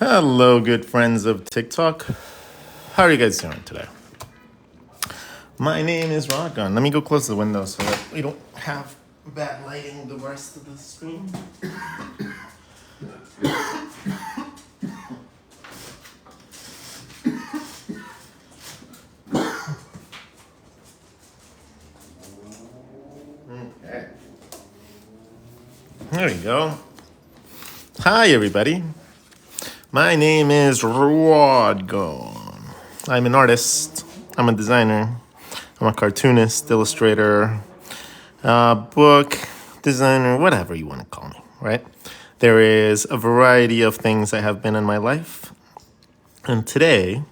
Hello, good friends of TikTok. How are you guys doing today? My name is RODGON. Let me go close the window so that we don't have bad lighting the rest of the screen. Okay. There we go. Hi, everybody. My name is RODGON. I'm an artist. I'm a designer. I'm a cartoonist, illustrator, book designer, whatever you want to call me, right? There is a variety of things that have been in my life. And today,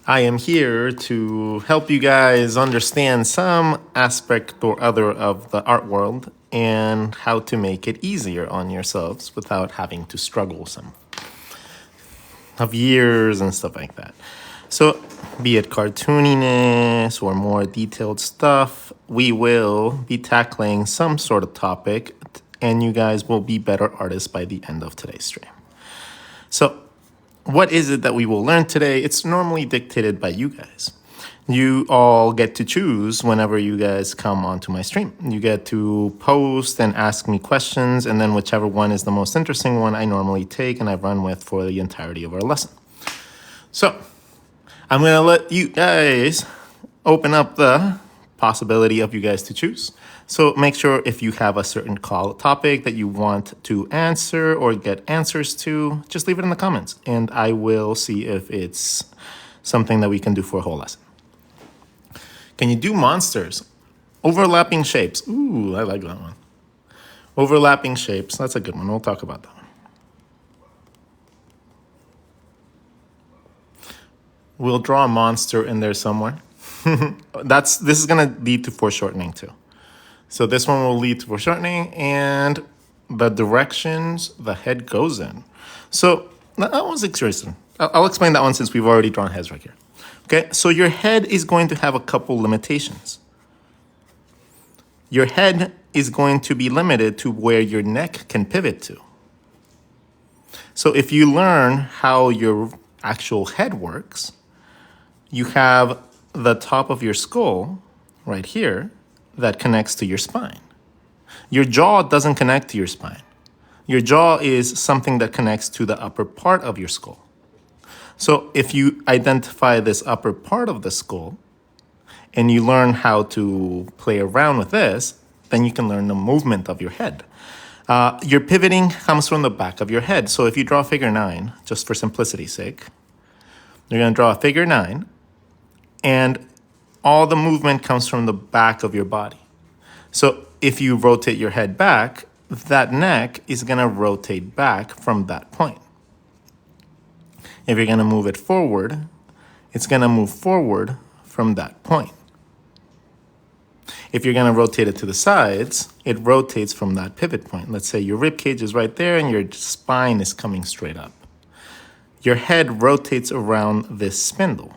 I am here to help you guys understand some aspect or other of the art world and how to make it easier on yourselves without having to struggle some of years and stuff like that. So, be it cartooniness or more detailed stuff, we will be tackling some sort of topic, and you guys will be better artists by the end of today's stream. So, what is it that we will learn today? It's normally dictated by you guys. You all get to choose whenever you guys come onto my stream. You get to post and ask me questions, and then whichever one is the most interesting one, I normally take and I run with for the entirety of our lesson. So, I'm going to let you guys open up the possibility of you guys to choose. So make sure if you have a certain topic that you want to answer or get answers to, just leave it in the comments, and I will see if it's something that we can do for a whole lesson. Can you do monsters? Overlapping shapes. Ooh, I like that one. Overlapping shapes. That's a good one. We'll talk about that one. We'll draw a monster in there somewhere. This is going to lead to foreshortening too. So this one will lead to foreshortening and the directions the head goes in. So that one's interesting. I'll explain that one since we've already drawn heads right here. Okay, so your head is going to have a couple limitations. Your head is going to be limited to where your neck can pivot to. So if you learn how your actual head works, you have the top of your skull right here that connects to your spine. Your jaw doesn't connect to your spine. Your jaw is something that connects to the upper part of your skull. So if you identify this upper part of the skull and you learn how to play around with this, then you can learn the movement of your head. Your pivoting comes from the back of your head. So if you draw a figure 9, just for simplicity's sake, you're going to draw a figure 9, and all the movement comes from the back of your body. So if you rotate your head back, that neck is going to rotate back from that point. If you're going to move it forward, it's going to move forward from that point. If you're going to rotate it to the sides, it rotates from that pivot point. Let's say your rib cage is right there and your spine is coming straight up. Your head rotates around this spindle.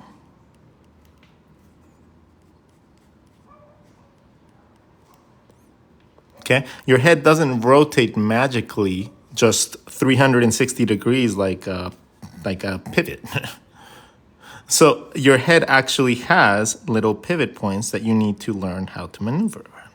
Okay? Your head doesn't rotate magically just 360 degrees like a pivot. So your head actually has little pivot points that you need to learn how to maneuver around.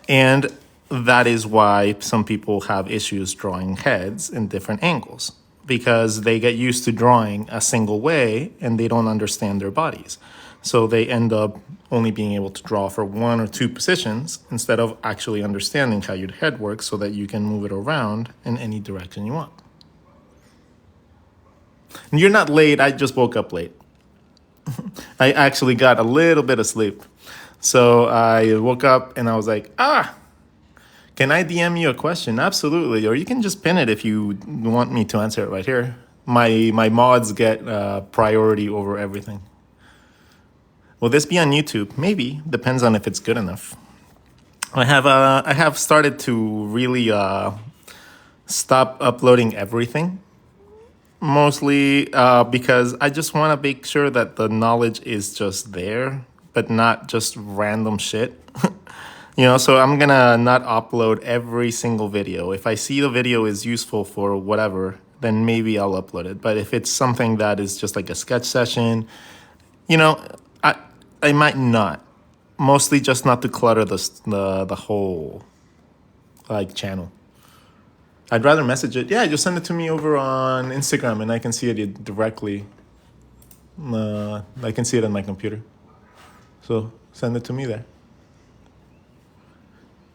And that is why some people have issues drawing heads in different angles, because they get used to drawing a single way and they don't understand their bodies. So they end up only being able to draw for one or two positions instead of actually understanding how your head works so that you can move it around in any direction you want. And you're not late, I just woke up late. I actually got a little bit of sleep. So I woke up and I was like, can I DM you a question? Absolutely. Or you can just pin it if you want me to answer it right here. My mods get priority over everything. Will this be on YouTube? Maybe. Depends on if it's good enough. I have started to really stop uploading everything. Mostly because I just want to make sure that the knowledge is just there, but not just random shit. So I'm going to not upload every single video. If I see the video is useful for whatever, then maybe I'll upload it. But if it's something that is just like a sketch session, you know, I might not. Mostly just not to clutter the whole like channel. I'd rather message it. Yeah, just send it to me over on Instagram and I can see it directly. I can see it on my computer. So send it to me there.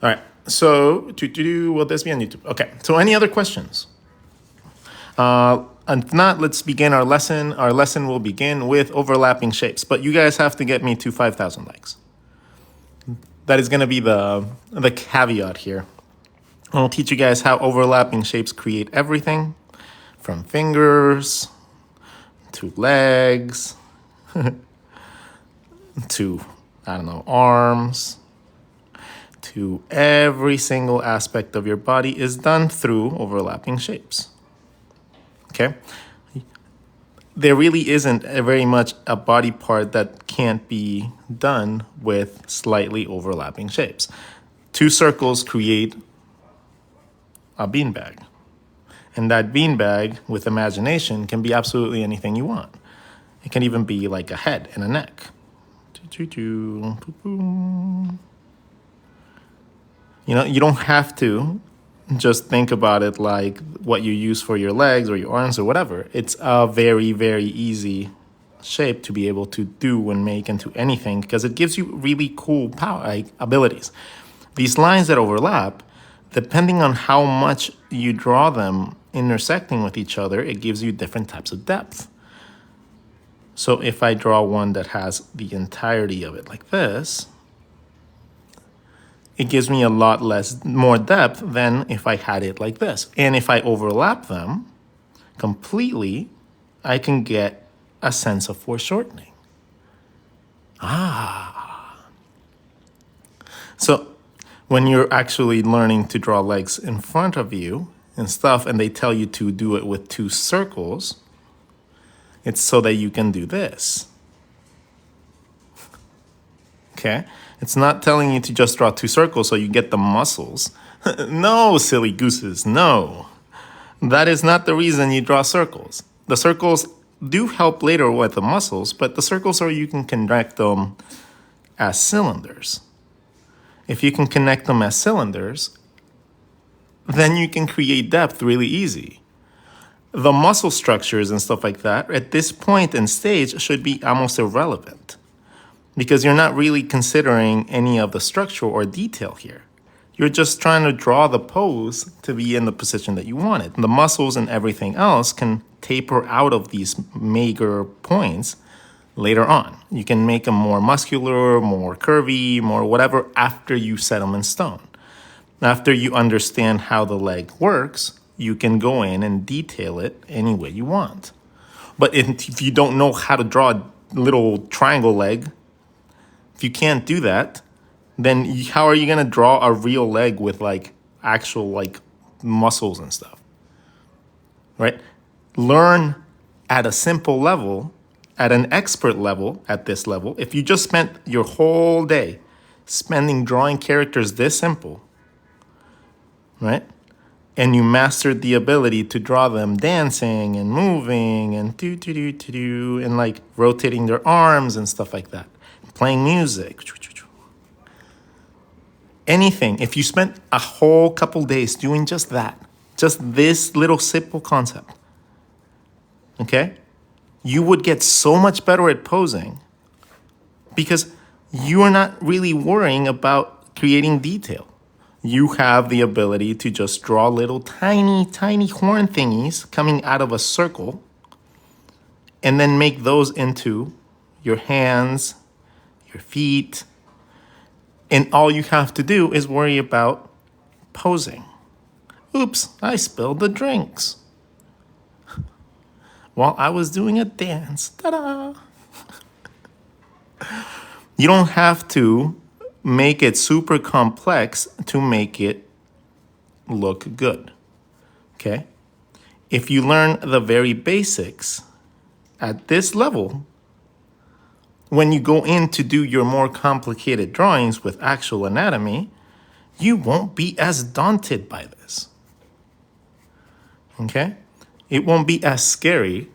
All right. So, will this be on YouTube? Okay. So, any other questions? If not, let's begin our lesson. Our lesson will begin with overlapping shapes, but you guys have to get me to 5,000 likes. That is going to be the caveat here. I'll teach you guys how overlapping shapes create everything from fingers to legs to, I don't know, arms, to every single aspect of your body is done through overlapping shapes. Okay? There really isn't very much a body part that can't be done with slightly overlapping shapes. 2 circles create a beanbag. And that beanbag, with imagination, can be absolutely anything you want. It can even be like a head and a neck. You know, you don't have to just think about it like what you use for your legs or your arms or whatever. It's a very, very easy shape to be able to do and make into anything because it gives you really cool power, like abilities. These lines that overlap, depending on how much you draw them intersecting with each other, it gives you different types of depth. So if I draw one that has the entirety of it like this, it gives me a lot more depth than if I had it like this. And if I overlap them completely, I can get a sense of foreshortening. So when you're actually learning to draw legs in front of you and stuff, and they tell you to do it with 2 circles, it's so that you can do this. Okay? It's not telling you to just draw 2 circles so you get the muscles. No, silly gooses, no. That is not the reason you draw circles. The circles do help later with the muscles, but the circles are you can connect them as cylinders. If you can connect them as cylinders, then you can create depth really easy. The muscle structures and stuff like that at this point in stage should be almost irrelevant because you're not really considering any of the structure or detail here. You're just trying to draw the pose to be in the position that you want it. The muscles and everything else can taper out of these major points later on. You can make them more muscular, more curvy, more whatever after you set them in stone. After you understand how the leg works, you can go in and detail it any way you want. But if you don't know how to draw a little triangle leg, if you can't do that, then how are you going to draw a real leg with like actual like muscles and stuff? Right? Learn at a simple level, at an expert level, at this level. If you just spent your whole day spending drawing characters this simple, right? And you mastered the ability to draw them dancing and moving and do and like rotating their arms and stuff like that, playing music. Anything. If you spent a whole couple days doing just that, just this little simple concept, okay, you would get so much better at posing because you are not really worrying about creating detail. You have the ability to just draw little tiny, tiny horn thingies coming out of a circle and then make those into your hands, your feet, and all you have to do is worry about posing. Oops, I spilled the drinks while I was doing a dance. Ta-da! You don't have to make it super complex to make it look good, okay? If you learn the very basics at this level, when you go in to do your more complicated drawings with actual anatomy, you won't be as daunted by this, okay? it won't be as scary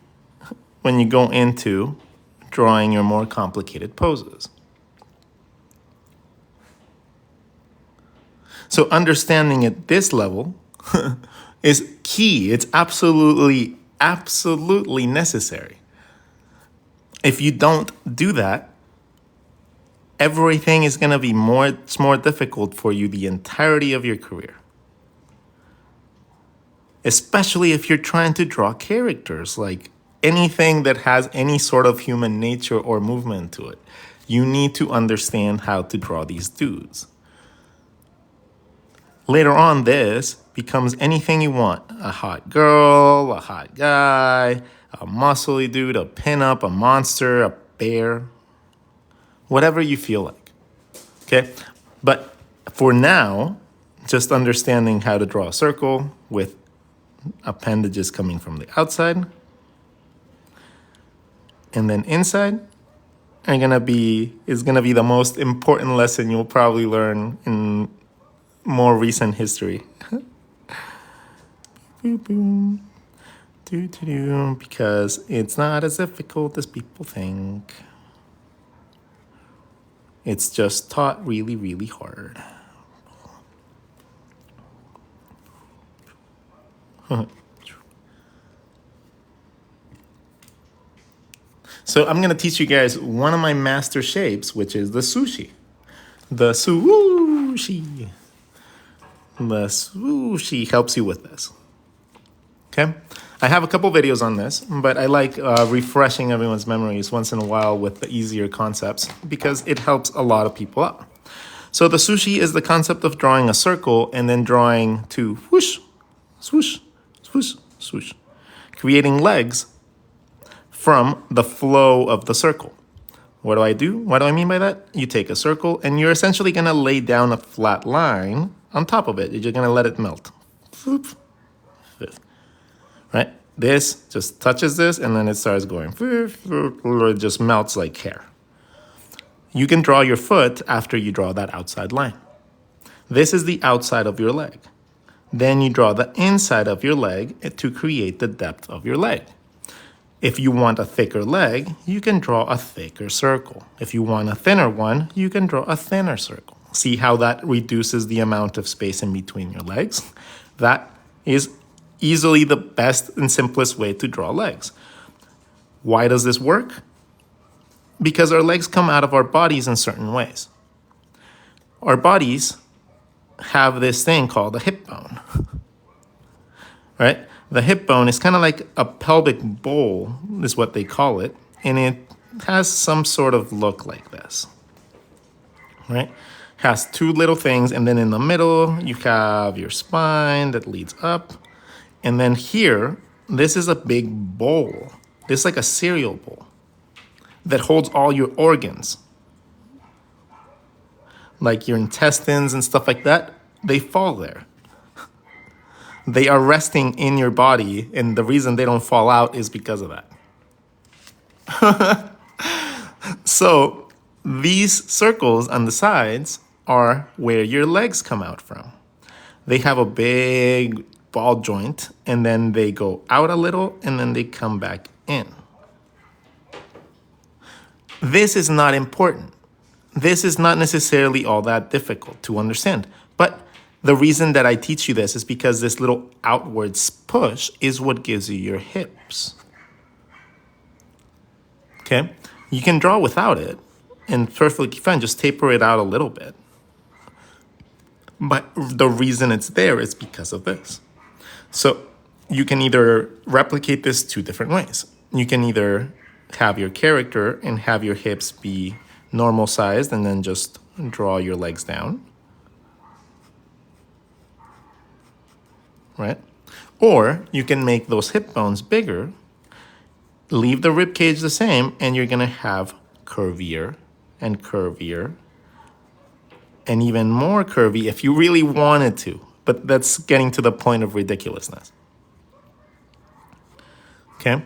when you go into drawing your more complicated poses. So understanding at this level is key. It's absolutely, absolutely necessary. If you don't do that, everything is going to be much more difficult for you the entirety of your career. Especially if you're trying to draw characters, like anything that has any sort of human nature or movement to it. You need to understand how to draw these dudes. Later on, this becomes anything you want. A hot girl, a hot guy, a muscly dude, a pinup, a monster, a bear, whatever you feel like, okay? But for now, just understanding how to draw a circle with appendages coming from the outside and then inside is gonna be the most important lesson you'll probably learn in more recent history. Because it's not as difficult as people think. It's just taught really, really hard. So I'm going to teach you guys one of my master shapes, which is the sushi. The sushi. The sushi helps you with this. Okay? I have a couple videos on this, but I like refreshing everyone's memories once in a while with the easier concepts because it helps a lot of people out. So the sushi is the concept of drawing a circle and then drawing to whoosh, swoosh, swoosh, swoosh, creating legs from the flow of the circle. What do I do? What do I mean by that? You take a circle and you're essentially going to lay down a flat line on top of it. You're going to let it melt. Right? This just touches this and then it starts going. It just melts like hair. You can draw your foot after you draw that outside line. This is the outside of your leg. Then you draw the inside of your leg to create the depth of your leg. If you want a thicker leg, you can draw a thicker circle. If you want a thinner one, you can draw a thinner circle. See how that reduces the amount of space in between your legs? That is easily the best and simplest way to draw legs. Why does this work? Because our legs come out of our bodies in certain ways. Our bodies have this thing called a hip bone, right? The hip bone is kind of like a pelvic bowl, is what they call it, and it has some sort of look like this, right? Has two little things, and then in the middle, you have your spine that leads up, and then here, this is a big bowl. This is like a cereal bowl that holds all your organs, like your intestines and stuff like that. They fall there. They are resting in your body, and the reason they don't fall out is because of that. So these circles on the sides are where your legs come out from. They have a big ball joint, and then they go out a little, and then they come back in. This is not important. This is not necessarily all that difficult to understand, but the reason that I teach you this is because this little outwards push is what gives you your hips. Okay? You can draw without it and perfectly fine, just taper it out a little bit. But the reason it's there is because of this. So you can either replicate this two different ways. You can either have your character and have your hips be normal sized and then just draw your legs down. Right? Or you can make those hip bones bigger, leave the rib cage the same, and you're gonna have curvier and curvier and even more curvy if you really wanted to. But that's getting to the point of ridiculousness. Okay?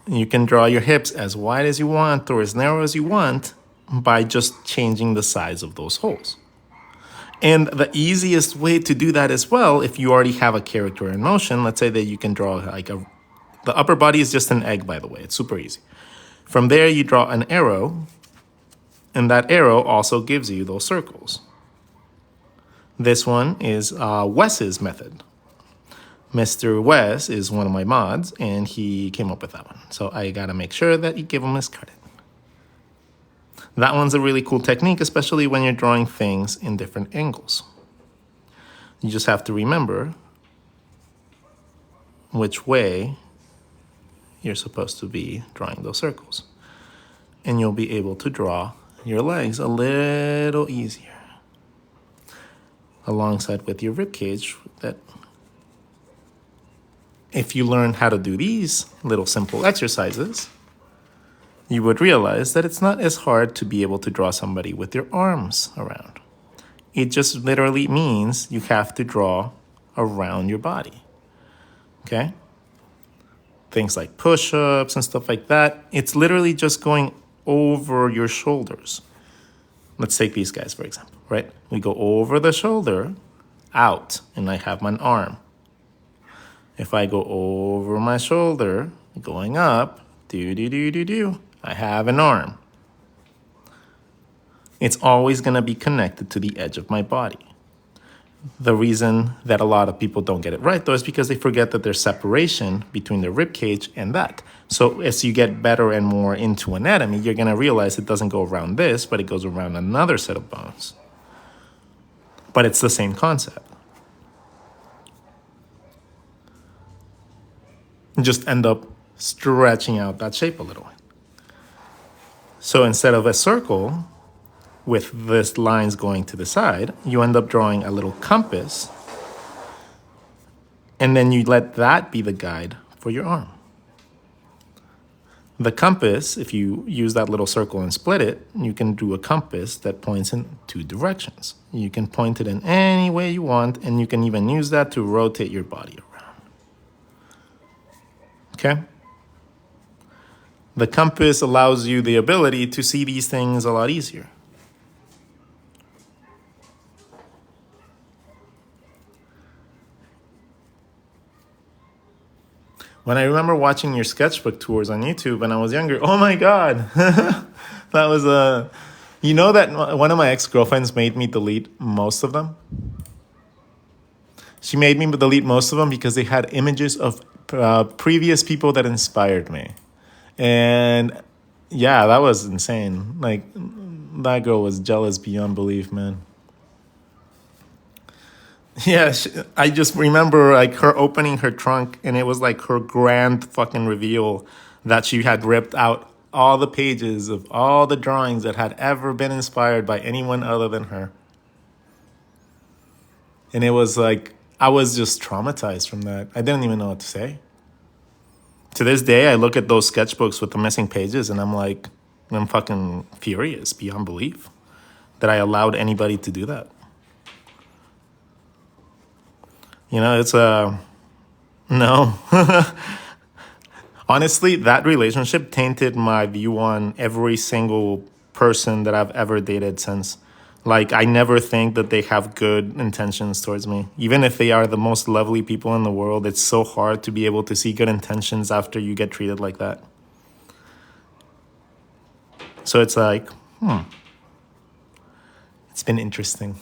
You can draw your hips as wide as you want or as narrow as you want by just changing the size of those holes. And the easiest way to do that as well, if you already have a character in motion, let's say that you can draw the upper body is just an egg, by the way. It's super easy. From there, you draw an arrow, and that arrow also gives you those circles. This one is Wes's method. Mr. Wes is one of my mods, and he came up with that one. So I gotta make sure that you give him his credit. That one's a really cool technique, especially when you're drawing things in different angles. You just have to remember which way you're supposed to be drawing those circles. And you'll be able to draw your legs a little easier. Alongside with your rib cage, that if you learn how to do these little simple exercises, you would realize that it's not as hard to be able to draw somebody with your arms around. It just literally means you have to draw around your body, okay? Things like push-ups and stuff like that, it's literally just going over your shoulders. Let's take these guys, for example, right? We go over the shoulder, out, and I have my arm. If I go over my shoulder, going up, I have an arm. It's always going to be connected to the edge of my body. The reason that a lot of people don't get it right, though, is because they forget that there's separation between the rib cage and that. So as you get better and more into anatomy, you're going to realize it doesn't go around this, but it goes around another set of bones. But it's the same concept. Just end up stretching out that shape a little. So instead of a circle with these lines going to the side, you end up drawing a little compass, and then you let that be the guide for your arm. The compass, if you use that little circle and split it, you can do a compass that points in 2 directions. You can point it in any way you want, and you can even use that to rotate your body around. Okay? The compass allows you the ability to see these things a lot easier. When I remember watching your sketchbook tours on YouTube when I was younger, oh my God, that was you know that one of my ex-girlfriends made me delete most of them? She made me delete most of them because they had images of previous people that inspired me. And yeah, that was insane. Like, that girl was jealous beyond belief, man. Yeah, I just remember like her opening her trunk, and it was like her grand fucking reveal that she had ripped out all the pages of all the drawings that had ever been inspired by anyone other than her. And it was like, I was just traumatized from that. I didn't even know what to say. To this day, I look at those sketchbooks with the missing pages, and I'm fucking furious beyond belief that I allowed anybody to do that. You know, it's no. Honestly, that relationship tainted my view on every single person that I've ever dated since. Like, I never think that they have good intentions towards me. Even if they are the most lovely people in the world, it's so hard to be able to see good intentions after you get treated like that. So it's like, it's been interesting.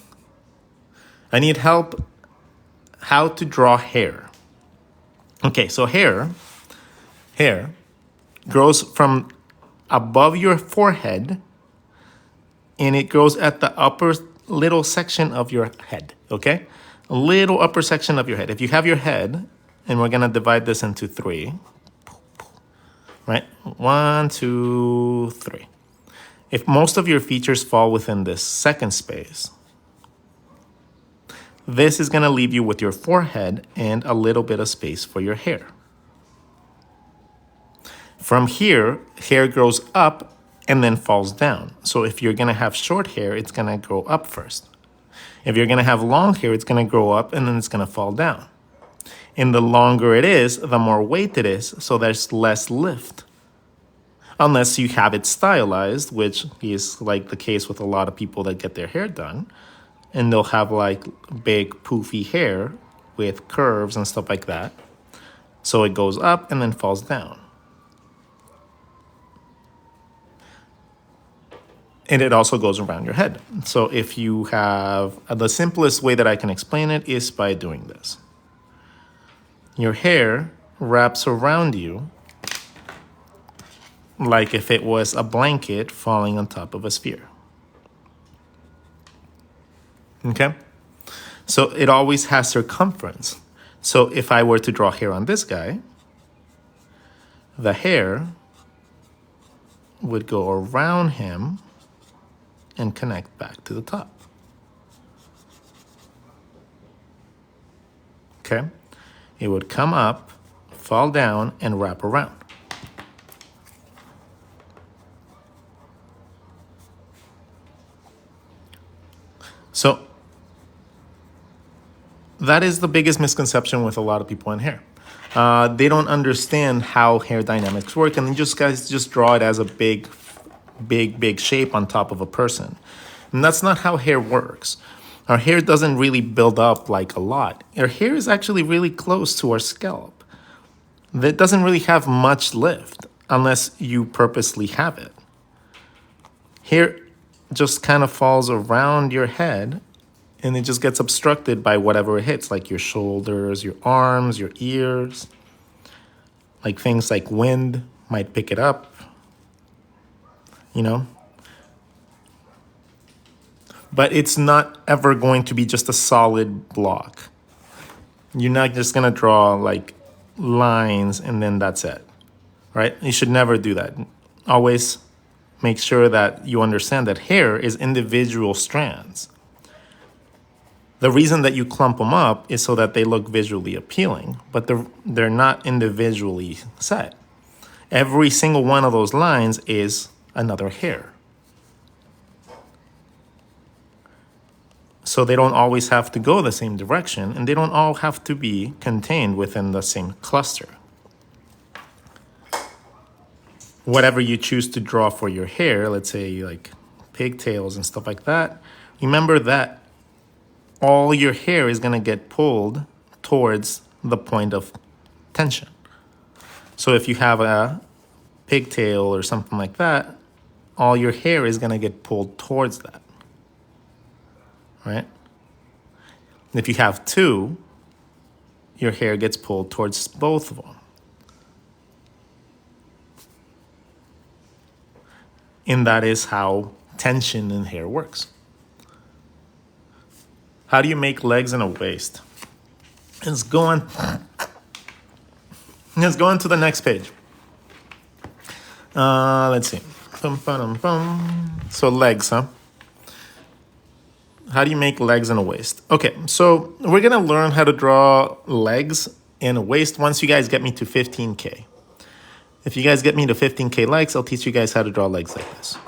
I need help how to draw hair. Okay, so hair grows from above your forehead, and it grows at the upper little section of your head, okay? A little upper section of your head. If you have your head, and we're gonna divide this into 3, right? 1, 2, 3. If most of your features fall within this second space, this is gonna leave you with your forehead and a little bit of space for your hair. From here, hair grows up and then falls down. So if you're gonna have short hair, it's gonna grow up first. If you're gonna have long hair, it's gonna grow up and then it's gonna fall down. And the longer it is, the more weight it is, so there's less lift. Unless you have it stylized, which is like the case with a lot of people that get their hair done. and they'll have like big poofy hair with curves and stuff like that. So it goes up and then falls down. And it also goes around your head. So if you have, the simplest way that I can explain it is by doing this. Your hair wraps around you like if it was a blanket falling on top of a sphere. Okay? So it always has circumference. So if I were to draw hair on this guy, the hair would go around him and connect back to the top. Okay? It would come up, fall down, and wrap around. So that is the biggest misconception with a lot of people in hair. They don't understand how hair dynamics work, and guys just draw it as a big shape on top of a person. And that's not how hair works. Our hair doesn't really build up like a lot. Our hair is actually really close to our scalp. That doesn't really have much lift unless you purposely have it. Hair just kind of falls around your head and it just gets obstructed by whatever it hits, like your shoulders, your arms, your ears. Like things like wind might pick it up, you know? But it's not ever going to be just a solid block. You're not just gonna draw like lines and then that's it, right? You should never do that. Always make sure that you understand that hair is individual strands. The reason that you clump them up is so that they look visually appealing, but they're not individually set. Every single one of those lines is another hair. So they don't always have to go the same direction, and they don't all have to be contained within the same cluster. Whatever you choose to draw for your hair, let's say like pigtails and stuff like that, remember that all your hair is gonna get pulled towards the point of tension. So if you have a pigtail or something like that, all your hair is gonna get pulled towards that, right? If you have two, your hair gets pulled towards both of them. And that is how tension in hair works. How do you make legs and a waist? Let's go on to the next page. Let's see. So legs, huh? How do you make legs and a waist? Okay, so we're gonna learn how to draw legs and a waist once you guys get me to 15K. If you guys get me to 15K likes, I'll teach you guys how to draw legs like this.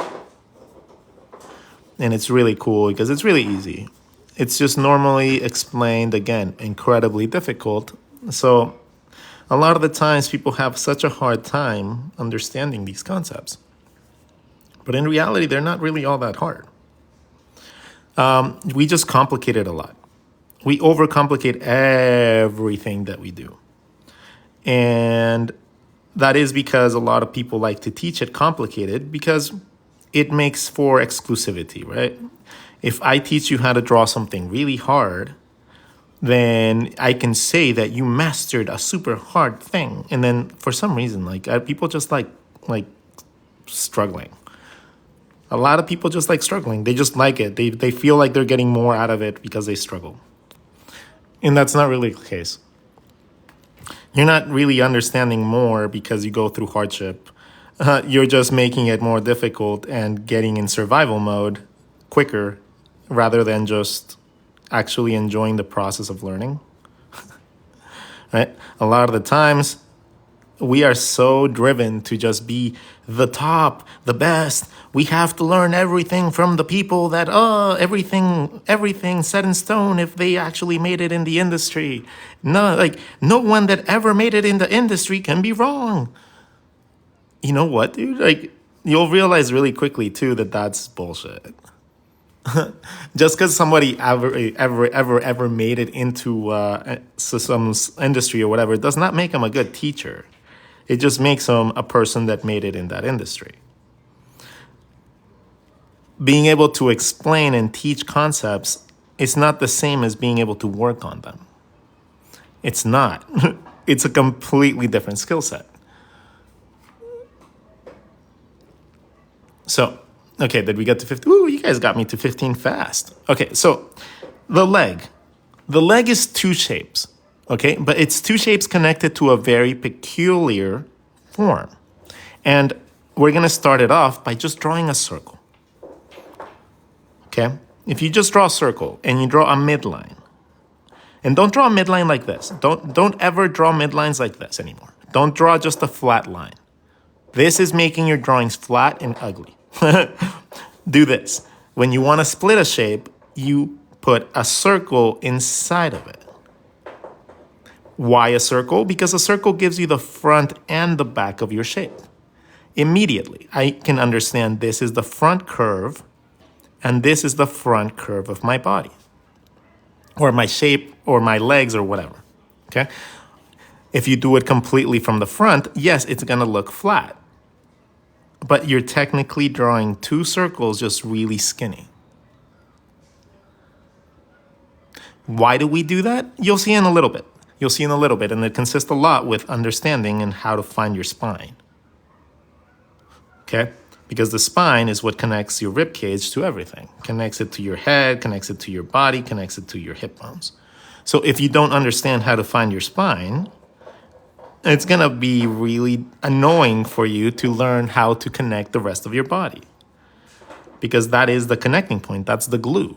And it's really cool because it's really easy. It's just normally explained, again, incredibly difficult. So a lot of the times people have such a hard time understanding these concepts. But in reality, they're not really all that hard. We just complicate it a lot. We overcomplicate everything that we do. And that is because a lot of people like to teach it complicated because it makes for exclusivity, right? If I teach you how to draw something really hard, then I can say that you mastered a super hard thing. And then for some reason, people just like struggling. A lot of people just like struggling. They just like it. They feel like they're getting more out of it because they struggle. And that's not really the case. You're not really understanding more because you go through hardship. You're just making it more difficult and getting in survival mode quicker rather than just actually enjoying the process of learning. Right? A lot of the times, we are so driven to just be the top, the best. We have to learn everything from the people that, everything set in stone if they actually made it in the industry. No one that ever made it in the industry can be wrong. You know what, dude? You'll realize really quickly, too, that that's bullshit. Just because somebody ever made it into some industry or whatever does not make them a good teacher. It just makes them a person that made it in that industry. Being able to explain and teach concepts is not the same as being able to work on them. It's not. It's a completely different skill set. So, okay, did we get to 15? Ooh, you guys got me to 15 fast. Okay, so the leg. The leg is two shapes, okay? But it's two shapes connected to a very peculiar form. And we're going to start it off by just drawing a circle, okay? If you just draw a circle and you draw a midline, and don't draw a midline like this. Don't ever draw midlines like this anymore. Don't draw just a flat line. This is making your drawings flat and ugly. Do this. When you want to split a shape, you put a circle inside of it. Why a circle? Because a circle gives you the front and the back of your shape. Immediately, I can understand this is the front curve and this is the front curve of my body or my shape or my legs or whatever, okay? If you do it completely from the front, yes, it's gonna look flat. But you're technically drawing two circles just really skinny. Why do we do that? You'll see in a little bit. You'll see in a little bit, and it consists a lot with understanding and how to find your spine. Okay? Because the spine is what connects your rib cage to everything. Connects it to your head, connects it to your body, connects it to your hip bones. So if you don't understand how to find your spine, it's going to be really annoying for you to learn how to connect the rest of your body. Because that is the connecting point. That's the glue.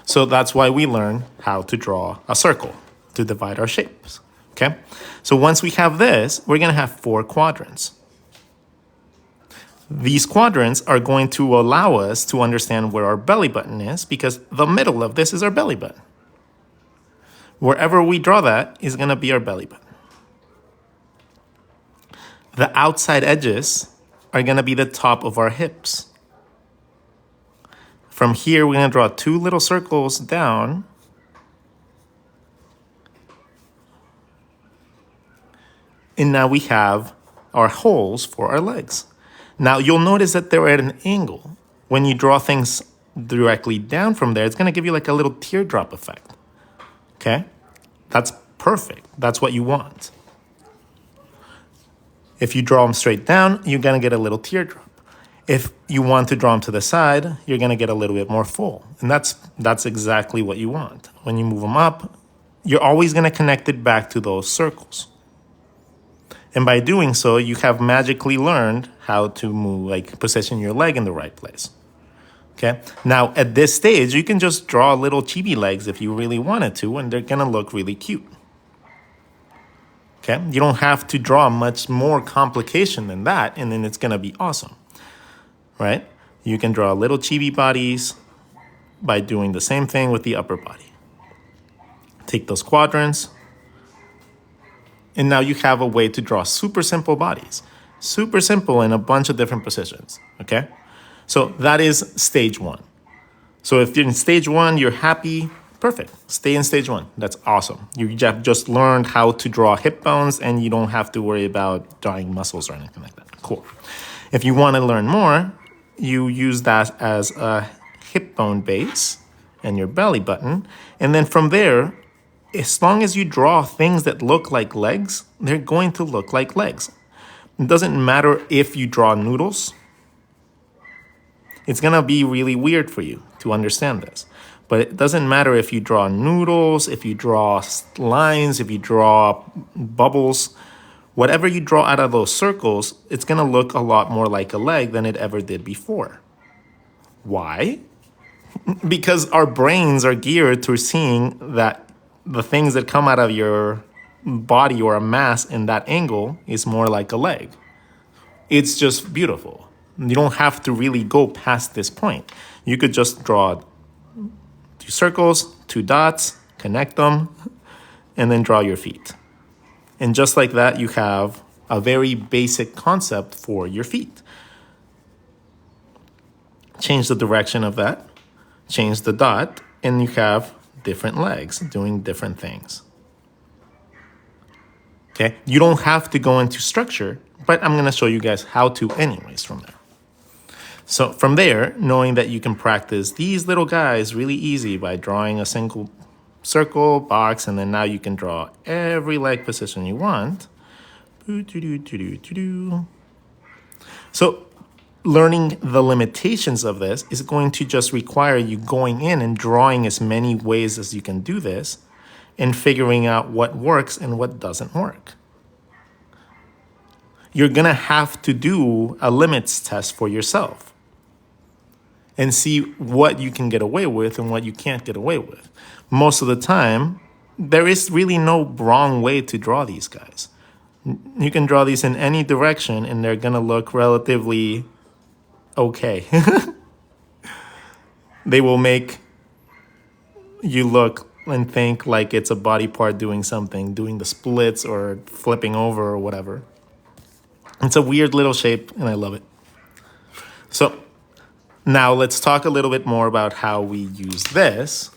So that's why we learn how to draw a circle to divide our shapes. Okay? So once we have this, we're going to have 4 quadrants. These quadrants are going to allow us to understand where our belly button is because the middle of this is our belly button. Wherever we draw that is going to be our belly button. The outside edges are going to be the top of our hips. From here, we're going to draw 2 little circles down. And now we have our holes for our legs. Now, you'll notice that they're at an angle. When you draw things directly down from there, it's going to give you like a little teardrop effect. Okay? That's perfect. That's what you want. If you draw them straight down, you're going to get a little teardrop. If you want to draw them to the side, you're going to get a little bit more full. And that's exactly what you want. When you move them up, you're always going to connect it back to those circles. And by doing so, you have magically learned how to move, like position your leg in the right place. Okay? Now, at this stage, you can just draw little chibi legs if you really wanted to, and they're going to look really cute. Okay? You don't have to draw much more complication than that, and then it's going to be awesome. Right? You can draw little chibi bodies by doing the same thing with the upper body. Take those quadrants, and now you have a way to draw super simple bodies. Super simple in a bunch of different positions, okay? So that is stage 1. So if you're in stage 1, you're happy, perfect. Stay in stage 1. That's awesome. You have just learned how to draw hip bones and you don't have to worry about drawing muscles or anything like that. Cool. If you want to learn more, you use that as a hip bone base and your belly button. And then from there, as long as you draw things that look like legs, they're going to look like legs. It doesn't matter if you draw noodles. It's going to be really weird for you to understand this. But it doesn't matter if you draw noodles, if you draw lines, if you draw bubbles. Whatever you draw out of those circles, it's going to look a lot more like a leg than it ever did before. Why? Because our brains are geared to seeing that the things that come out of your body or a mass in that angle is more like a leg. It's just beautiful. You don't have to really go past this point. You could just draw 2 circles, 2 dots, connect them, and then draw your feet. And just like that, you have a very basic concept for your feet. change the direction of that, change the dot, and you have different legs doing different things. Okay, you don't have to go into structure, but I'm gonna show you guys how to anyways from there. So from there, knowing that you can practice these little guys really easy by drawing a single circle, box, and then now you can draw every leg position you want. So learning the limitations of this is going to just require you going in and drawing as many ways as you can do this and figuring out what works and what doesn't work. You're gonna have to do a limits test for yourself and see what you can get away with and what you can't get away with. Most of the time, there is really no wrong way to draw these guys. You can draw these in any direction and they're gonna look relatively okay. They will make you look and think like it's a body part doing something, doing the splits or flipping over or whatever. It's a weird little shape and I love it. So now let's talk a little bit more about how we use this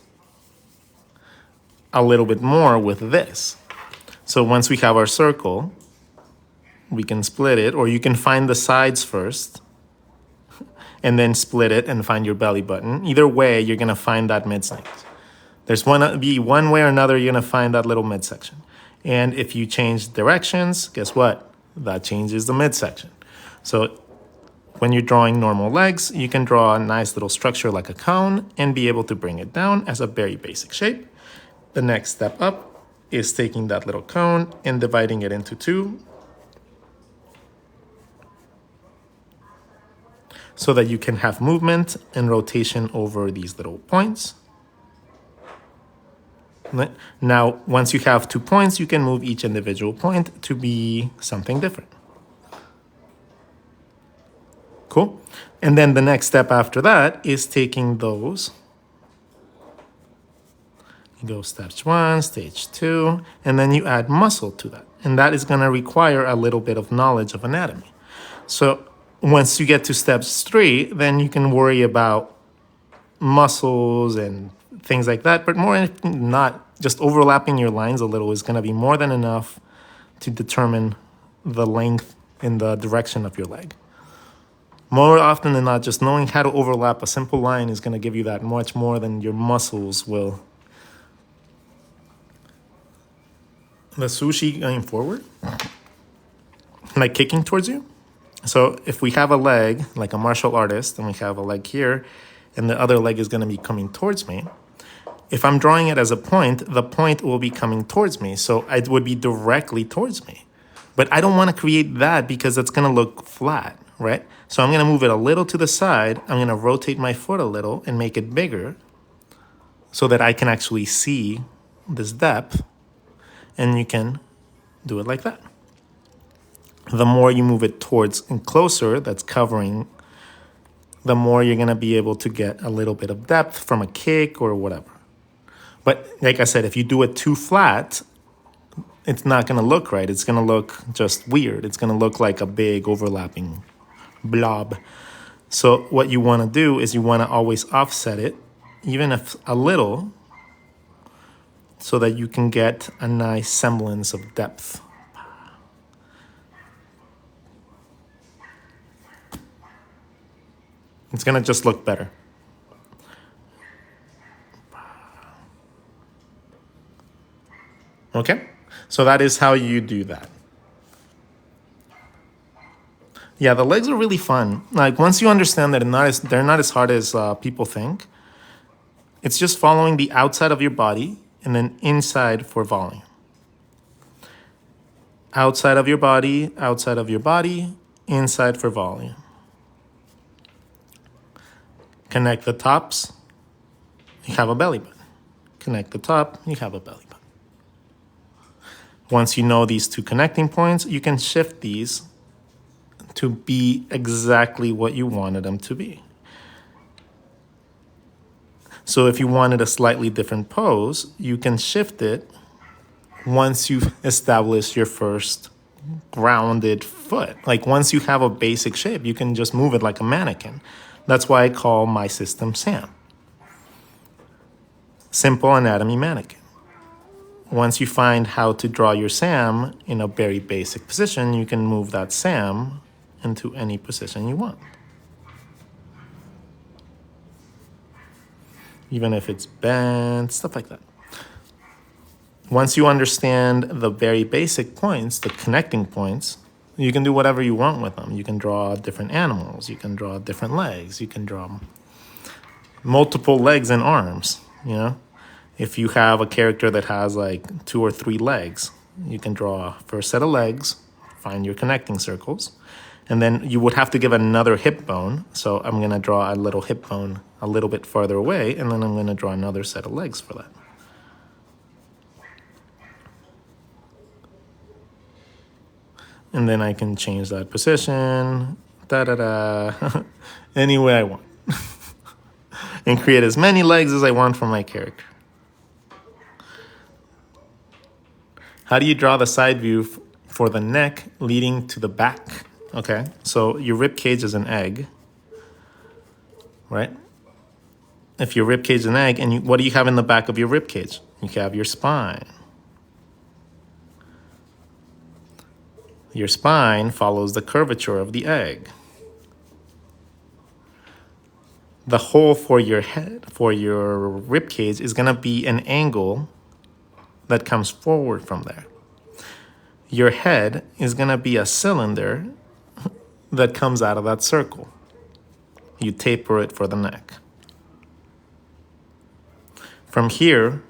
a little bit more with this. So once we have our circle, we can split it, or you can find the sides first and then split it and find your belly button. Either way, you're gonna find that midsection. There's one way or another, you're gonna find that little midsection. And if you change directions, guess what? That changes the midsection. So when you're drawing normal legs, you can draw a nice little structure like a cone and be able to bring it down as a very basic shape. The next step up is taking that little cone and dividing it into two so that you can have movement and rotation over these little points. Now, once you have 2 points, you can move each individual point to be something different. Cool. And then the next step after that is taking those. You go stage 1, stage 2, and then you add muscle to that. And that is going to require a little bit of knowledge of anatomy. So once you get to steps 3, then you can worry about muscles and things like that, but more not, just overlapping your lines a little is going to be more than enough to determine the length and the direction of your leg. More often than not, just knowing how to overlap a simple line is going to give you that much more than your muscles will. The sushi going forward, like kicking towards you. So if we have a leg, like a martial artist, and we have a leg here, and the other leg is going to be coming towards me, if I'm drawing it as a point, the point will be coming towards me. So it would be directly towards me. But I don't want to create that because that's going to look flat, right? So I'm going to move it a little to the side. I'm going to rotate my foot a little and make it bigger so that I can actually see this depth. And you can do it like that. The more you move it towards and closer, that's covering, the more you're going to be able to get a little bit of depth from a kick or whatever. But like I said, if you do it too flat, it's not going to look right. It's going to look just weird. It's going to look like a big overlapping blob. So what you want to do is you want to always offset it, even if a little, so that you can get a nice semblance of depth. It's going to just look better. Okay, so that is how you do that. Yeah, the legs are really fun. Like once you understand that they're not as hard as people think, it's just following the outside of your body and then inside for volume. Outside of your body, inside for volume. Connect the tops, you have a belly button. Connect the top, you have a belly button. Once you know these two connecting points, you can shift these to be exactly what you wanted them to be. So if you wanted a slightly different pose, you can shift it once you've established your first grounded foot. Like once you have a basic shape, you can just move it like a mannequin. That's why I call my system SAM. Simple Anatomy Mannequin. Once you find how to draw your SAM in a very basic position, you can move that SAM into any position you want. Even if it's bent, stuff like that. Once you understand the very basic points, the connecting points, you can do whatever you want with them. You can draw different animals, you can draw different legs, you can draw multiple legs and arms, you know? If you have a character that has like 2 or 3 legs, you can draw a first set of legs, find your connecting circles, and then you would have to give another hip bone. So I'm gonna draw a little hip bone a little bit farther away, and then I'm gonna draw another set of legs for that. And then I can change that position, any way I want. And create as many legs as I want for my character. How do you draw the side view for the neck leading to the back? Okay, so your rib cage is an egg, right? If your rib cage is an egg, and what do you have in the back of your rib cage? You have your spine. Your spine follows the curvature of the egg. The hole for your head, for your rib cage, is gonna be an angle that comes forward from there. Your head is gonna be a cylinder that comes out of that circle. You taper it for the neck. From here,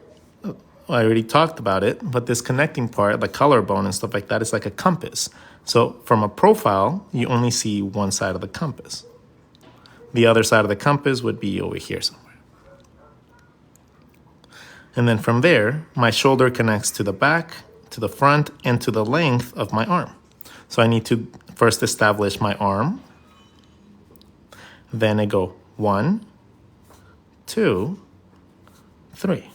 I already talked about it, but this connecting part, the collarbone and stuff like that, is like a compass. So from a profile, you only see one side of the compass. The other side of the compass would be over here somewhere. And then from there, my shoulder connects to the back, to the front, and to the length of my arm. So I need to first establish my arm. Then I go 1, 2, 3.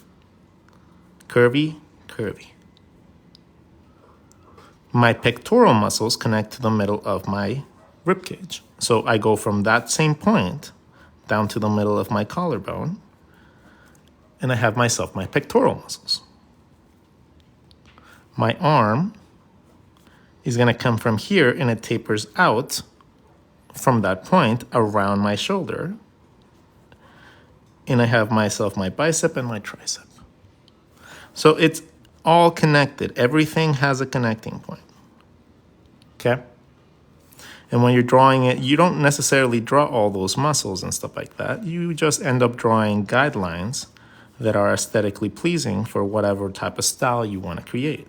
Curvy, curvy. My pectoral muscles connect to the middle of my rib cage. So I go from that same point down to the middle of my collarbone, and I have myself my pectoral muscles. My arm is gonna come from here, and it tapers out from that point around my shoulder. And I have myself my bicep and my tricep. So it's all connected. Everything has a connecting point, okay? And when you're drawing it, you don't necessarily draw all those muscles and stuff like that. You just end up drawing guidelines that are aesthetically pleasing for whatever type of style you want to create.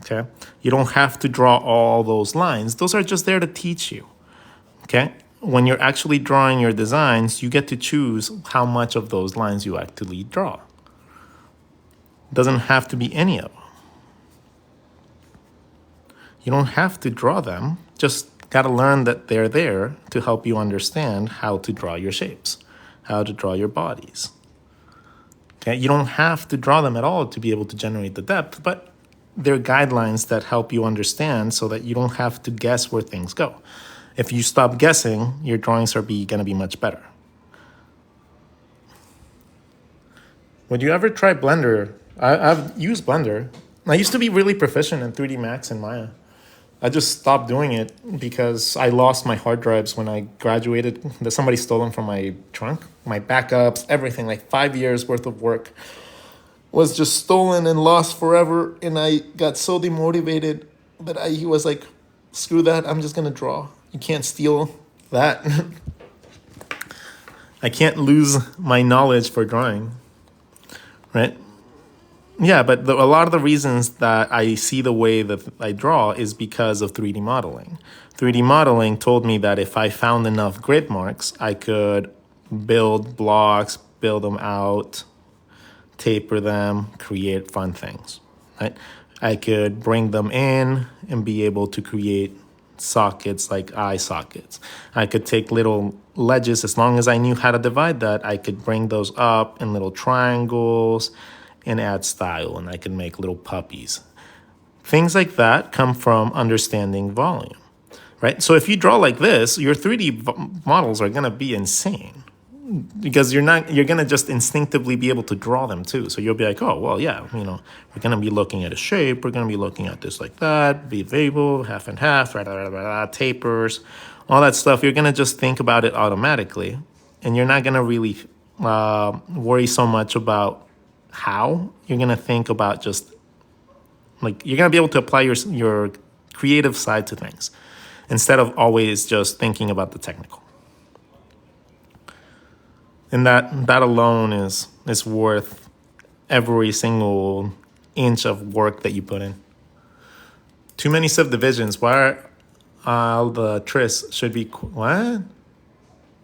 Okay? You don't have to draw all those lines. Those are just there to teach you. Okay? When you're actually drawing your designs, you get to choose how much of those lines you actually draw. Doesn't have to be any of them. You don't have to draw them, just gotta learn that they're there to help you understand how to draw your shapes, how to draw your bodies. Okay, you don't have to draw them at all to be able to generate the depth, but they're guidelines that help you understand so that you don't have to guess where things go. If you stop guessing, your drawings are gonna be much better. Would you ever try Blender? I've used Blender. I used to be really proficient in 3D Max and Maya. I just stopped doing it because I lost my hard drives when I graduated. Somebody stole them from my trunk. My backups, everything, like 5 years worth of work was just stolen and lost forever. And I got so demotivated that he was like, screw that, I'm just gonna draw. You can't steal that. I can't lose my knowledge for drawing, right? Yeah, but a lot of the reasons that I see the way that I draw is because of 3D modeling. 3D modeling told me that if I found enough grid marks, I could build blocks, build them out, taper them, create fun things, right? I could bring them in and be able to create sockets like eye sockets. I could take little ledges, as long as I knew how to divide that, I could bring those up in little triangles and add style, and I can make little puppies. Things like that come from understanding volume, right? So if you draw like this, your 3D models are gonna be insane because you're gonna just instinctively be able to draw them too. So you'll be like, oh, well, yeah, we're gonna be looking at a shape, we're gonna be looking at this like that, be variable, half and half, tapers, all that stuff. You're gonna just think about it automatically, and you're not gonna really worry so much about how. You're gonna think about just like you're gonna be able to apply your creative side to things instead of always just thinking about the technical. And that alone is worth every single inch of work that you put in. Too many subdivisions. Why are all the tris should be what?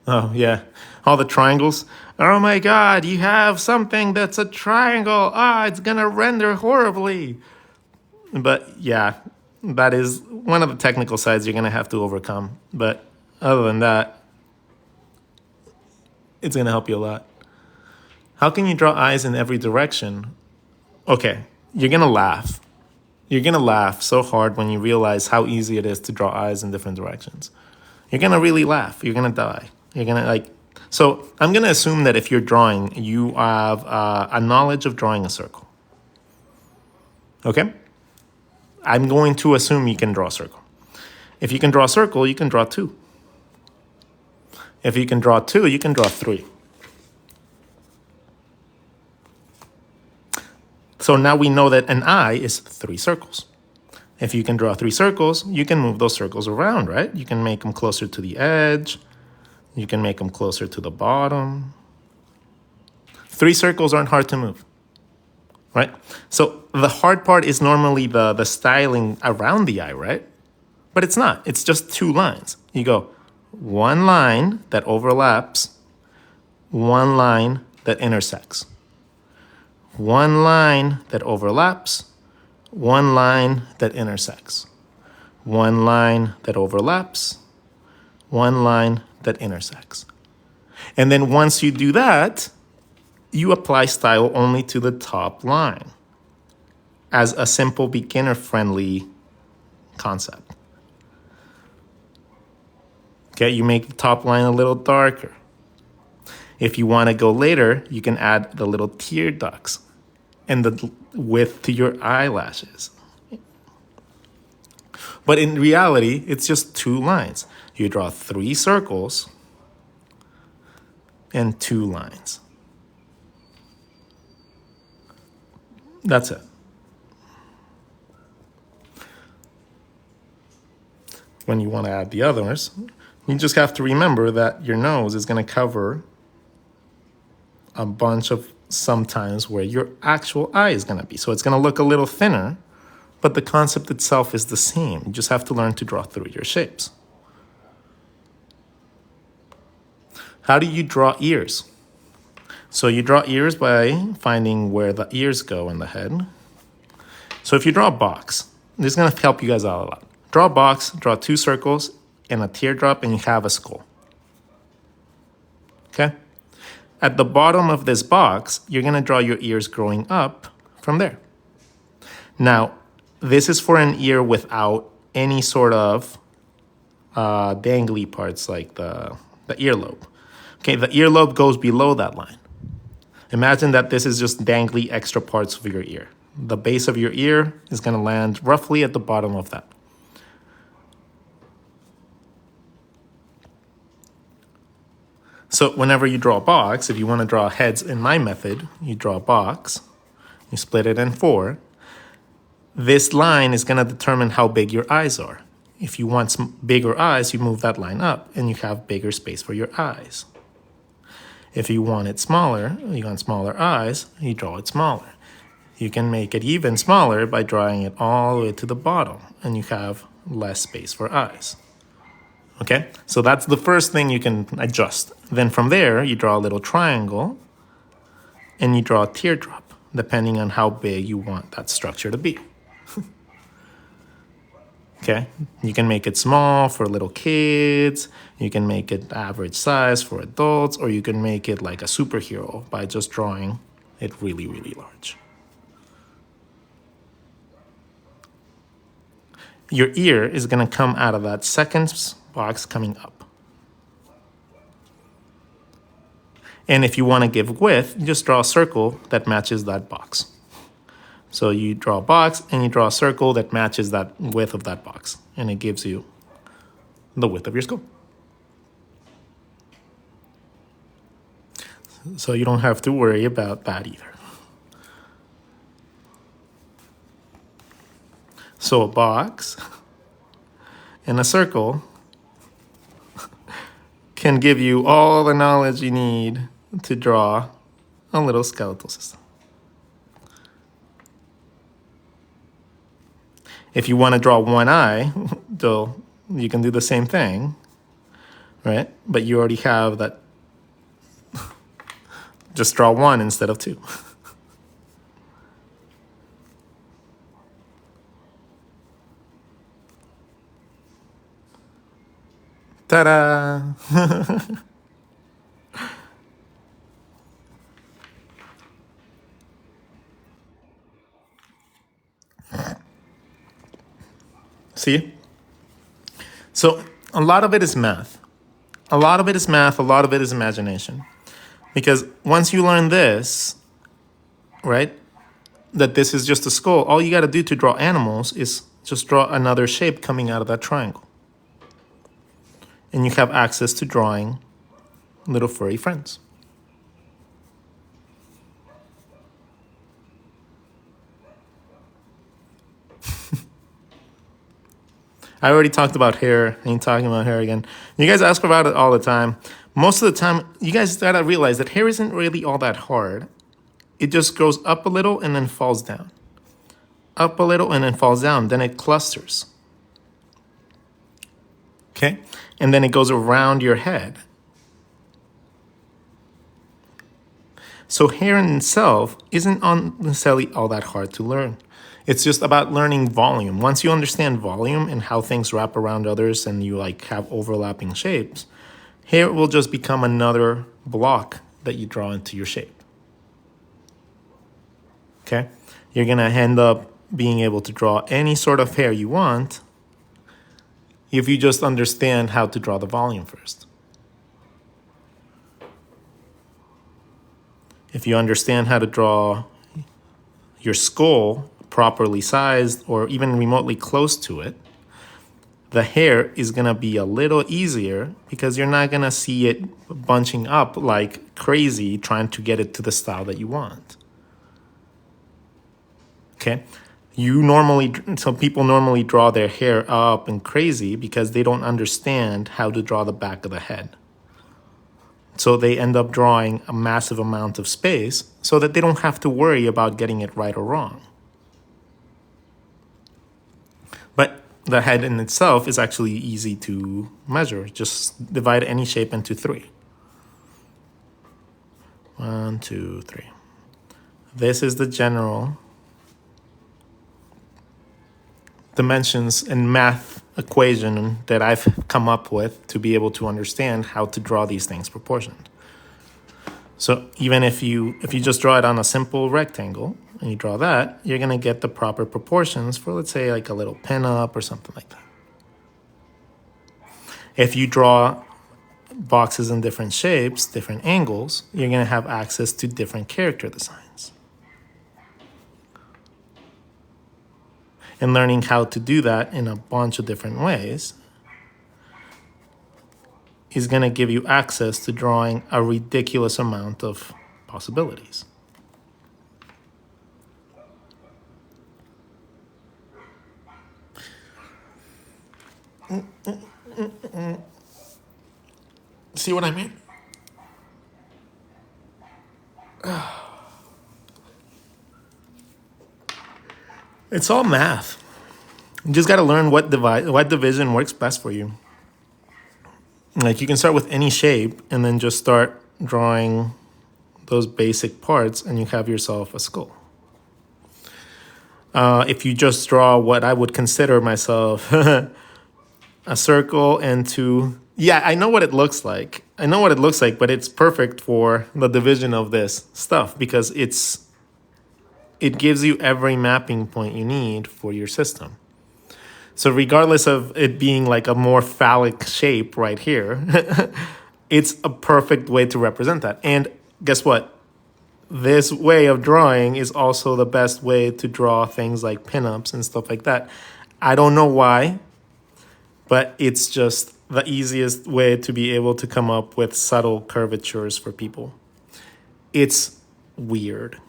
Oh yeah, all the triangles. Oh my God, you have something that's a triangle. It's gonna render horribly. But yeah, that is one of the technical sides you're gonna have to overcome. But other than that, it's gonna help you a lot. How can you draw eyes in every direction? Okay, you're gonna laugh. You're gonna laugh so hard when you realize how easy it is to draw eyes in different directions. You're gonna really laugh. You're gonna die. You're gonna so I'm gonna assume that if you're drawing, you have a knowledge of drawing a circle. Okay? I'm going to assume you can draw a circle. If you can draw a circle, you can draw 2. If you can draw 2, you can draw 3. So now we know that an eye is 3 circles. If you can draw 3 circles, you can move those circles around, right? You can make them closer to the edge. You can make them closer to the bottom. 3 circles aren't hard to move, right? So the hard part is normally the styling around the eye, right? But it's not. It's just 2 lines. You go 1 line that overlaps, 1 line that intersects. 1 line that overlaps, 1 line that intersects. 1 line that overlaps, 1 line that intersects. And then once you do that, you apply style only to the top line as a simple beginner-friendly concept. Okay, you make the top line a little darker. If you want to go later, you can add the little tear ducts and the width to your eyelashes. But in reality, it's just 2 lines. You draw 3 circles and 2 lines. That's it. When you want to add the others, you just have to remember that your nose is going to cover a bunch of sometimes where your actual eye is going to be. So it's going to look a little thinner, but the concept itself is the same. You just have to learn to draw through your shapes. How do you draw ears? So you draw ears by finding where the ears go in the head. So if you draw a box, this is going to help you guys out a lot. Draw a box, draw 2 circles and a teardrop, and you have a skull. Okay? At the bottom of this box, you're going to draw your ears growing up from there. Now, this is for an ear without any sort of dangly parts like the earlobe. Okay, the earlobe goes below that line. Imagine that this is just dangly extra parts of your ear. The base of your ear is going to land roughly at the bottom of that. So whenever you draw a box, if you want to draw heads in my method, you draw a box, you split it in 4. This line is going to determine how big your eyes are. If you want some bigger eyes, you move that line up and you have bigger space for your eyes. If you want it smaller, you want smaller eyes, you draw it smaller. You can make it even smaller by drawing it all the way to the bottom and you have less space for eyes. Okay, so that's the first thing you can adjust. Then from there, you draw a little triangle and you draw a teardrop, depending on how big you want that structure to be. Okay, you can make it small for little kids, you can make it average size for adults, or you can make it like a superhero by just drawing it really, really large. Your ear is going to come out of that second box coming up. And if you want to give width, you just draw a circle that matches that box. So you draw a box and you draw a circle that matches that width of that box. And it gives you the width of your skull. So you don't have to worry about that either. So a box and a circle can give you all the knowledge you need to draw a little skeletal system. If you want to draw one eye, though, you can do the same thing, right? But you already have that. Just draw one instead of two. Ta-da! See? So a lot of it is math. A lot of it is math, a lot of it is imagination. Because once you learn this, right, that this is just a skull, all you got to do to draw animals is just draw another shape coming out of that triangle. And you have access to drawing little furry friends. I already talked about hair. I ain't talking about hair again. You guys ask about it all the time. Most of the time, you guys gotta realize that hair isn't really all that hard. It just goes up a little and then falls down. Up a little and then falls down. Then it clusters. Okay? And then it goes around your head. So hair in itself isn't necessarily all that hard to learn. It's just about learning volume. Once you understand volume and how things wrap around others and you like have overlapping shapes, hair will just become another block that you draw into your shape. Okay? You're gonna end up being able to draw any sort of hair you want if you just understand how to draw the volume first. If you understand how to draw your skull properly sized or even remotely close to it, the hair is going to be a little easier because you're not going to see it bunching up like crazy trying to get it to the style that you want. Okay? Some people normally draw their hair up and crazy because they don't understand how to draw the back of the head. So they end up drawing a massive amount of space so that they don't have to worry about getting it right or wrong. But the head in itself is actually easy to measure. Just divide any shape into 3. 1, 2, 3. This is the general dimensions and math equation that I've come up with to be able to understand how to draw these things proportioned. So even if you just draw it on a simple rectangle and you draw that, you're going to get the proper proportions for, let's say, like a little pin-up or something like that. If you draw boxes in different shapes, different angles, you're going to have access to different character designs. And learning how to do that in a bunch of different ways is going to give you access to drawing a ridiculous amount of possibilities. See what I mean? It's all math. You just got to learn what division works best for you. Like you can start with any shape and then just start drawing those basic parts and you have yourself a skull. If you just draw what I would consider myself a circle and 2, yeah, I know what it looks like. But it's perfect for the division of this stuff because it gives you every mapping point you need for your system. So regardless of it being like a more phallic shape right here, it's a perfect way to represent that. And guess what? This way of drawing is also the best way to draw things like pinups and stuff like that. I don't know why, but it's just the easiest way to be able to come up with subtle curvatures for people. It's weird.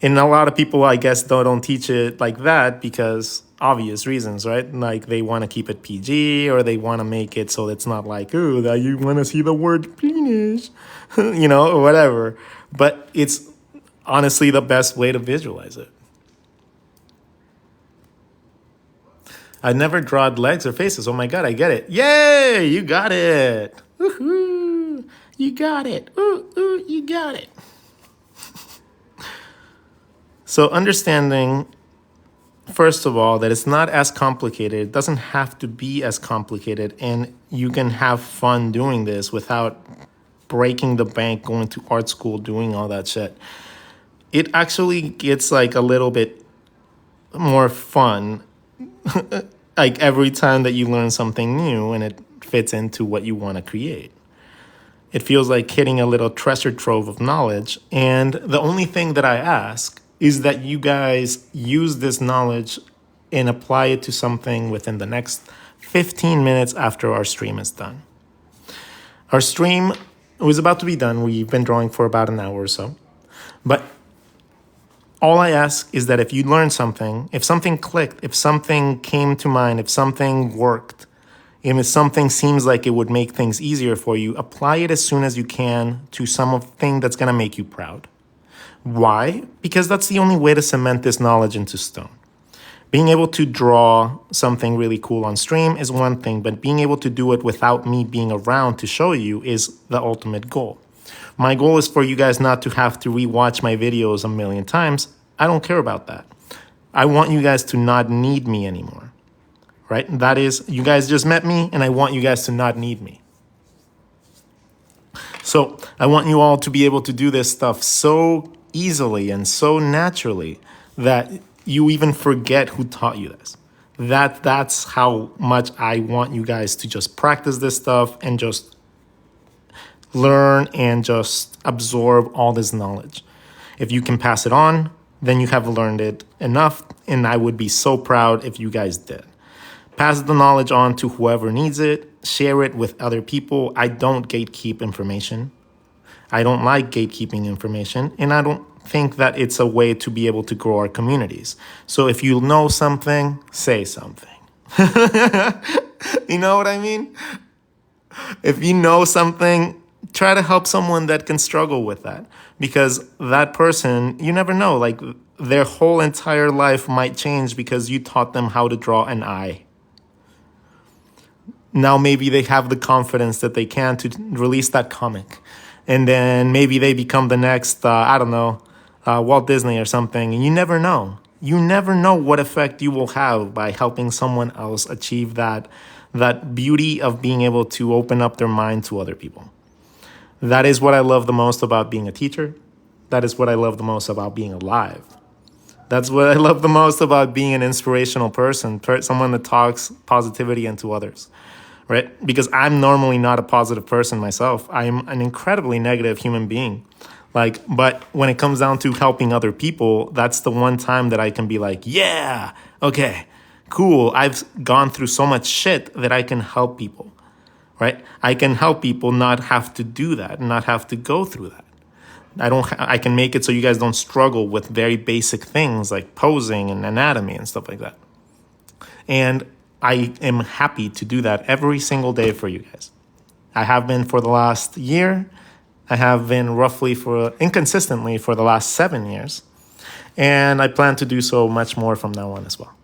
And a lot of people, I guess, don't teach it like that because obvious reasons, right? Like they want to keep it PG, or they want to make it so it's not like, ooh, that you want to see the word penis, or whatever. But it's honestly the best way to visualize it. I never drawed legs or faces. Oh my God, I get it. Yay, you got it. Woohoo, you got it. Ooh, you got it. So understanding, first of all, that it's not as complicated. It doesn't have to be as complicated. And you can have fun doing this without breaking the bank, going to art school, doing all that shit. It actually gets like a little bit more fun like every time that you learn something new and it fits into what you want to create. It feels like hitting a little treasure trove of knowledge. And the only thing that I ask is that you guys use this knowledge and apply it to something within the next 15 minutes after our stream is done. Our stream was about to be done. We've been drawing for about an hour or so. But all I ask is that if you learned something, if something clicked, if something came to mind, if something worked, and if something seems like it would make things easier for you, apply it as soon as you can to something that's going to make you proud. Why? Because that's the only way to cement this knowledge into stone. Being able to draw something really cool on stream is one thing, but being able to do it without me being around to show you is the ultimate goal. My goal is for you guys not to have to rewatch my videos a million times. I don't care about that. I want you guys to not need me anymore, right? That is, you guys just met me and I want you guys to not need me. So I want you all to be able to do this stuff so easily and so naturally that you even forget who taught you this. That's how much I want you guys to just practice this stuff and just learn and just absorb all this knowledge. If you can pass it on, then you have learned it enough, and I would be so proud if you guys did. Pass the knowledge on to whoever needs it, share it with other people. I don't gatekeep information. I don't like gatekeeping information, and I don't think that it's a way to be able to grow our communities. So if you know something, say something. You know what I mean? If you know something, try to help someone that can struggle with that, because that person, you never know, like their whole entire life might change because you taught them how to draw an eye. Now maybe they have the confidence that they can to release that comic. And then maybe they become the next, Walt Disney or something. And you never know. You never know what effect you will have by helping someone else achieve that beauty of being able to open up their mind to other people. That is what I love the most about being a teacher. That is what I love the most about being alive. That's what I love the most about being an inspirational person, someone that talks positivity into others. Right? Because I'm normally not a positive person myself. I'm an incredibly negative human being. But when it comes down to helping other people, that's the one time that I can be like, yeah, okay, cool. I've gone through so much shit that I can help people, right? I can help people not have to do that, not have to go through that. I can make it so you guys don't struggle with very basic things like posing and anatomy and stuff like that. And I am happy to do that every single day for you guys. I have been for the last year. I have been inconsistently for the last 7 years. And I plan to do so much more from now on as well.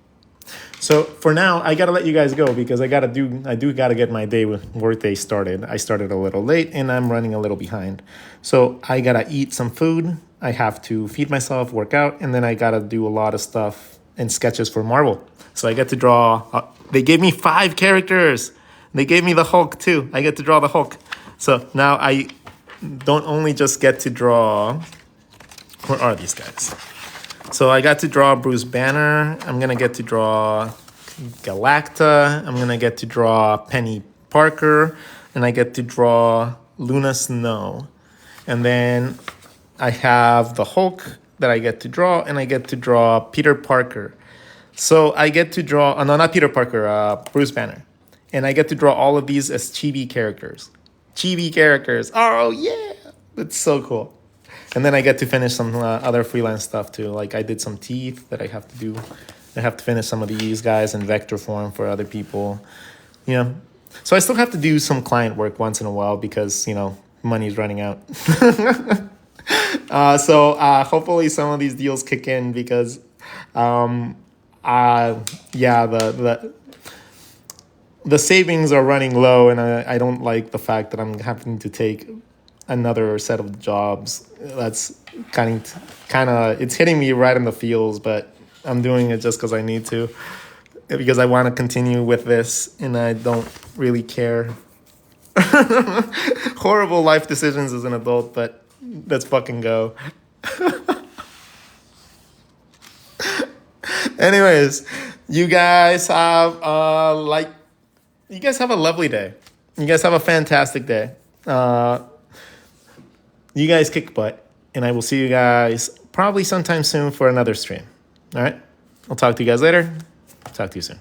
So for now, I gotta let you guys go because I gotta get my workday started. I started a little late and I'm running a little behind. So I gotta eat some food. I have to feed myself, work out, and then I gotta do a lot of stuff and sketches for Marvel. So I get to draw. They gave me 5 characters. They gave me the Hulk too. I get to draw the Hulk. So now I don't only just get to draw. Where are these guys? So I got to draw Bruce Banner. I'm gonna get to draw Galacta. I'm gonna get to draw Penny Parker, and I get to draw Luna Snow. And then I have the Hulk that I get to draw, and I get to draw Peter Parker. So I get to draw, no, not Peter Parker, Bruce Banner. And I get to draw all of these as chibi characters. Chibi characters. Oh, yeah. That's so cool. And then I get to finish some other freelance stuff too. Like I did some teeth that I have to do. I have to finish some of these guys in vector form for other people. Yeah. So I still have to do some client work once in a while because, money's running out. So hopefully some of these deals kick in because, yeah, the savings are running low, and I don't like the fact that I'm having to take another set of jobs. That's kind of it's hitting me right in the feels, but I'm doing it just because I need to, because I want to continue with this, and I don't really care. Horrible life decisions as an adult, but let's fucking go. Anyways, you guys have you guys have a lovely day. You guys have a fantastic day. You guys kick butt, and I will see you guys probably sometime soon for another stream. All right? I'll talk to you guys later. Talk to you soon.